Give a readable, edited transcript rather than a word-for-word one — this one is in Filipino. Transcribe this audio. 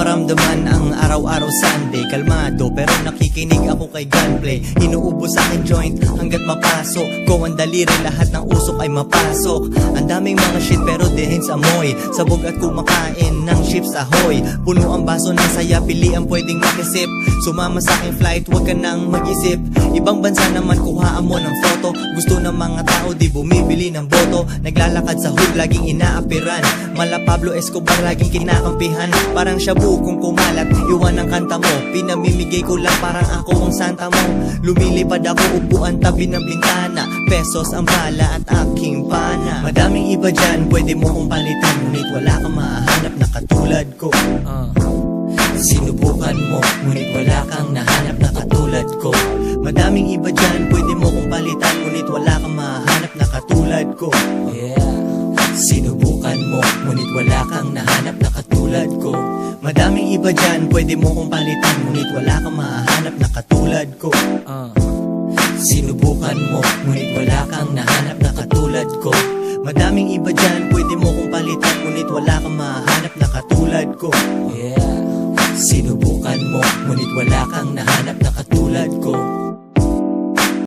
maramdaman ang araw-araw Sunday. Kalmado pero nakikinig ako kay gunplay. Inuubo sa akin joint hanggat mapasok ko. Ang daliri lahat ng usok ay mapasok. Ang daming mga shit pero dihin sa amoy. Sabog at kumakain ng chips ahoy. Puno ang baso ng saya, pili ang pwedeng makisip. Sumama sa aking flight, wag ka nang mag-isip. Ibang bansa naman kuhaan mo ng photo. Gusto ng mga tao di bumibili ng boto. Naglalakad sa hood, laging inaapiran. Mala Pablo Escobar, laging kinakampihan. Parang shabu kung kumalat, iwan ang kanta mo. Pinamimigay ko lang parang ako ang santa mo. Lumilipad ako, upuan tabi ng bintana. Pesos ang bala at aking pana. Madaming iba dyan, pwede mo kong palitan. Ngunit wala kang mahanap na katulad ko. Sinubukan mo, ngunit wala kang nahanap na katulad ko. Madaming iba dyan, pwede mo kong palitan. Ngunit wala kang mahanap na katulad ko. Sinubukan mo, ngunit wala kang nahanap na katulad ko. Madaming iba dyan, pwede mo kong palitan. Ngunit wala kang mahanap na katulad ko. Sinubukan mo, ngunit wala kang nahanap na katulad ko. Madaming iba dyan, pwede mo kong palitan. Ngunit wala kang mahanap na katulad ko. Sinubukan mo, ngunit wala kang nahanap na katulad ko.